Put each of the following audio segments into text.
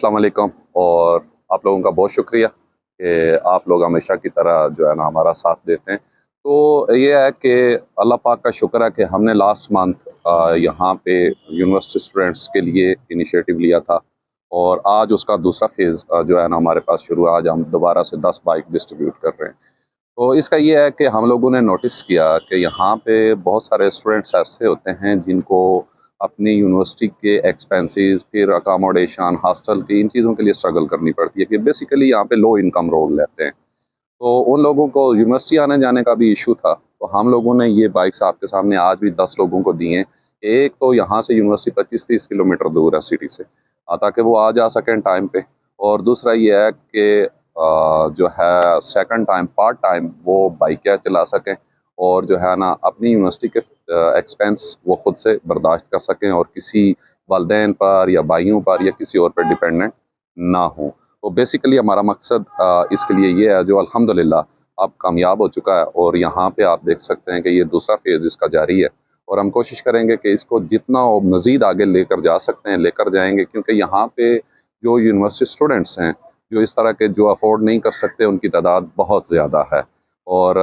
अस्सलाम वालेकुम। और आप लोगों का बहुत शुक्रिया कि आप लोग हमेशा की तरह जो है ना हमारा साथ देते हैं। तो ये है कि अल्लाह पाक का शुक्र है कि हमने लास्ट मंथ यहाँ पे यूनिवर्सिटी स्टूडेंट्स के लिए इनिशिएटिव लिया था और आज उसका दूसरा फेज़ जो है ना हमारे पास शुरू है। आज हम दोबारा से 10 बाइक डिस्ट्रीब्यूट कर रहे हैं। तो इसका ये है कि हम लोगों ने नोटिस किया कि यहाँ पे बहुत सारे स्टूडेंट्स ऐसे होते हैं जिनको अपनी यूनिवर्सिटी के एक्सपेंसेस, फिर अकोमोडेशन, हॉस्टल की इन चीज़ों के लिए स्ट्रगल करनी पड़ती है कि बेसिकली यहाँ पे लो इनकम रोल लेते हैं। तो उन लोगों को यूनिवर्सिटी आने जाने का भी इशू था, तो हम लोगों ने ये बाइक्स आपके सामने आज भी 10 लोगों को दी हैं। एक तो यहाँ से यूनिवर्सिटी 25-30 किलोमीटर दूर है सिटी से, ताकि वो आ जा सकें टाइम पे। और दूसरा ये है कि जो है सेकंड टाइम पार्ट टाइम वो बाइकें चला सकें और जो है ना अपनी यूनिवर्सिटी के एक्सपेंस वो खुद से बर्दाश्त कर सकें और किसी वालिदैन पर या भाइयों पर या किसी और पर डिपेंडेंट ना हो। तो बेसिकली हमारा मकसद इसके लिए ये है जो अल्हम्दुलिल्लाह अब कामयाब हो चुका है। और यहाँ पे आप देख सकते हैं कि ये दूसरा फेज़ इसका जारी है और हम कोशिश करेंगे कि इसको जितना मज़ीद आगे लेकर जा सकते हैं लेकर जाएंगे, क्योंकि यहाँ पे जो यूनिवर्सिटी स्टूडेंट्स हैं जो इस तरह के जो अफोर्ड नहीं कर सकते उनकी तादाद बहुत ज़्यादा है। और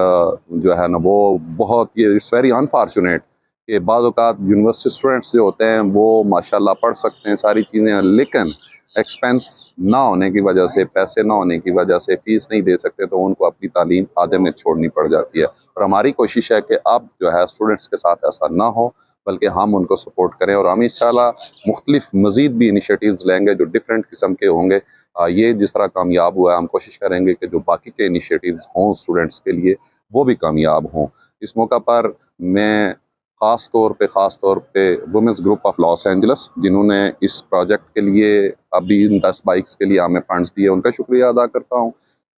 जो है ना वो बहुत ये इट्स वेरी अनफॉर्चुनेट कि बाज़ औक़ात यूनिवर्सिटी स्टूडेंट्स जो होते हैं वो माशाल्लाह पढ़ सकते हैं सारी चीज़ें, लेकिन एक्सपेंस ना होने की वजह से, पैसे ना होने की वजह से फ़ीस नहीं दे सकते, तो उनको अपनी तालीम आधे में छोड़नी पड़ जाती है। और हमारी कोशिश है कि अब जो है स्टूडेंट्स के साथ ऐसा ना हो, बल्कि हम उनको सपोर्ट करें और हम इंशाल्लाह मुख्तलिफ मज़ीद भी इनिशिएटिव्स लेंगे जो डिफरेंट किस्म के होंगे। ये जिस तरह कामयाब हुआ है हम कोशिश करेंगे कि जो बाकी के इनिशिएटिव्स हों स्टूडेंट्स के लिए वो भी कामयाब हों। इस मौका पर मैं ख़ास तौर पे women's group of Los Angeles इस प्रोजेक्ट के लिए अभी इन 10 बाइक्स के लिए हमें फंड्स दिए उनका शुक्रिया अदा करता हूँ।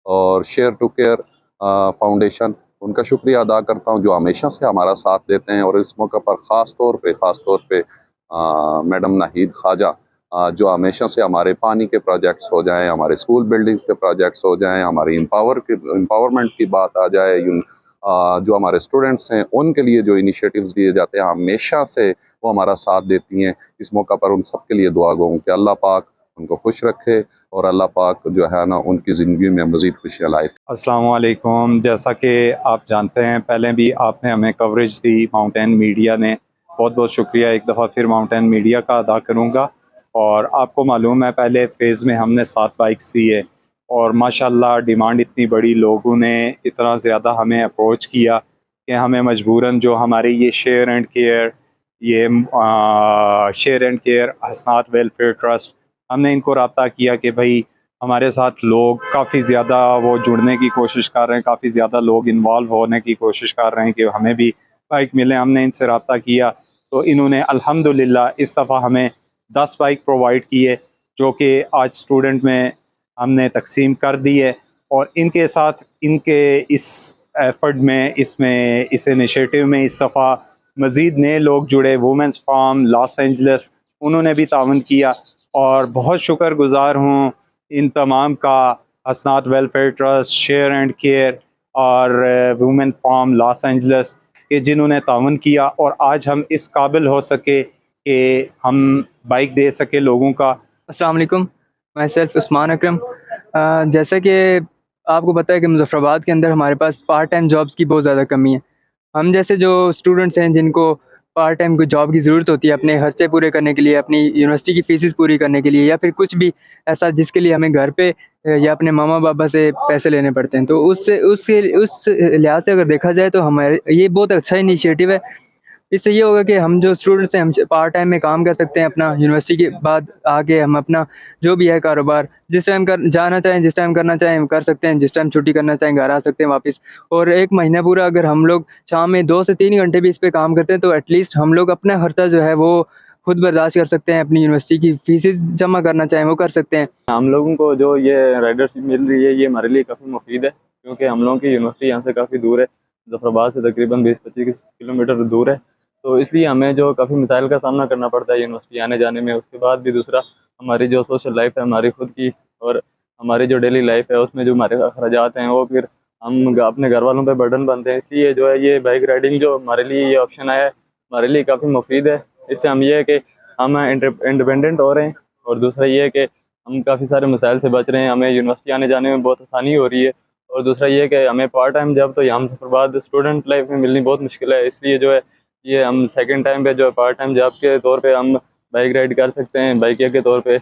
और शेयर टू केयर फाउंडेशन उनका शुक्रिया अदा करता हूँ जो हमेशा से हमारा साथ देते हैं। और इस मौके पर ख़ास तौर पे मैडम नाहिद ख्वाजा जो हमेशा से हमारे पानी के प्रोजेक्ट्स हो जाएं, हमारे स्कूल बिल्डिंग्स के प्रोजेक्ट्स हो जाएं, हमारी एम्पावरमेंट की बात आ जाए, जो हमारे स्टूडेंट्स हैं उनके लिए जो इनिशिएटिव्स दिए जाते हैं हमेशा से वो हमारा साथ देती हैं। इस मौका पर उन सब के लिए दुआ गो कि अल्लाह पाक उनको खुश रखे और अल्लाह पाक जो है ना उनकी ज़िंदगी में मज़ीद खुशियाँ लाए। अस्सलाम वालेकुम। जैसा कि आप जानते हैं पहले भी आपने हमें कवरेज दी माउंटेन मीडिया ने, बहुत बहुत शुक्रिया एक दफ़ा फिर माउंटेन मीडिया का अदा करूँगा। और आपको मालूम है पहले फ़ेज़ में हमने 7 बाइक्स दी है और माशाल्लाह डिमांड इतनी बड़ी, लोगों ने इतना ज़्यादा हमें अप्रोच किया कि हमें मजबूरन जो हमारे ये share and care Hasnat welfare trust, हमने इनको रब्ता किया कि भाई हमारे साथ लोग काफ़ी ज़्यादा वो जुड़ने की कोशिश कर रहे हैं, काफ़ी ज़्यादा लोग इन्वॉल्व होने की कोशिश कर रहे हैं कि हमें भी बाइक मिले। हमने इनसे रब्ता किया तो इन्होंने अल्हम्दुलिल्लाह इस दफ़ा हमें 10 बाइक प्रोवाइड की है जो कि आज स्टूडेंट में हमने तकसीम कर दी है। और इनके साथ इनके इस एफर्ट में इस इनिशिएटिव में इस दफ़ा मज़ीद नए लोग जुड़े। वुमेंस फार्म लॉस एंजल्स उन्होंने भी तावन किया और बहुत शुक्रगुज़ार हूँ इन तमाम का, Hasnat welfare trust, share and care और वुमेन फार्म लॉस एंजल्स के जिन्होंने तावन किया और आज हम इस काबिल हो सके कि हम बाइक दे सके लोगों का। अस्सलाम वालेकुम, मैं सेल्फ उस्मान अकरम। जैसा कि आपको पता है कि मुज़फ़्फ़राबाद के अंदर हमारे पास पार्ट टाइम जॉब्स की बहुत ज़्यादा कमी है। हम जैसे जो स्टूडेंट्स हैं जिनको पार्ट टाइम कोई जॉब की ज़रूरत होती है अपने खर्चे पूरे करने के लिए, अपनी यूनिवर्सिटी की फ़ीसेस पूरी करने के लिए, या फिर कुछ भी ऐसा जिसके लिए हमें घर पे या अपने मामा पापा से पैसे लेने पड़ते हैं, तो उस लिहाज से अगर देखा जाए तो हमारे ये बहुत अच्छा इनिशिएटिव है। इससे ये होगा कि हम जो स्टूडेंट्स हैं हम पार्ट टाइम में काम कर सकते हैं, अपना यूनिवर्सिटी के बाद आके हम अपना जो भी है कारोबार जिस टाइम कर जाना चाहें, जिस टाइम करना चाहें हम कर सकते हैं, जिस टाइम छुट्टी करना चाहें घर आ सकते हैं वापस। और 1 महीना पूरा अगर हम लोग शाम में 2 से 3 घंटे भी इस पे काम करते हैं तो एटलीस्ट हम लोग अपना खर्चा जो है वो खुद बर्दाश्त कर सकते हैं, अपनी यूनिवर्सिटी की फीसेस जमा करना चाहें वो कर सकते हैं। हम लोगों को जो ये राइडरशिप मिल रही है ये हमारे लिए काफ़ी मुफीद है, क्योंकि हम लोगों की यूनिवर्सिटी यहाँ से काफ़ी दूर है, मुज़फ़्फ़राबाद से तकरीबन 20-25 किलोमीटर दूर है। तो इसलिए हमें जो काफ़ी मसाइल का सामना करना पड़ता है यूनिवर्सिटी आने जाने में। उसके बाद भी दूसरा हमारी जो सोशल लाइफ है हमारी खुद की और हमारी जो डेली लाइफ है उसमें जो हमारे अखराजात हैं वो फिर हम अपने घर वालों पर बर्डन बनते हैं। इसलिए जो है ये बाइक राइडिंग जो हमारे लिए ये ऑप्शन आया है हमारे लिए काफ़ी मुफीद है। इससे हम ये है कि हम इंडिपेंडेंट हो रहे हैं और दूसरा ये है कि हम काफ़ी सारे मसाइल से बच रहे हैं, हमें यूनिवर्सिटी आने जाने में बहुत आसानी हो रही है। और दूसरा ये कि हमें पार्ट टाइम जॉब तो यहाँ से बाद स्टूडेंट लाइफ में मिलनी बहुत मुश्किल है, इसलिए जो है ये हम सेकंड टाइम पे जो है पार्ट टाइम जॉब के तौर पे हम बाइक राइड कर सकते हैं, बाइकिया के तौर पे।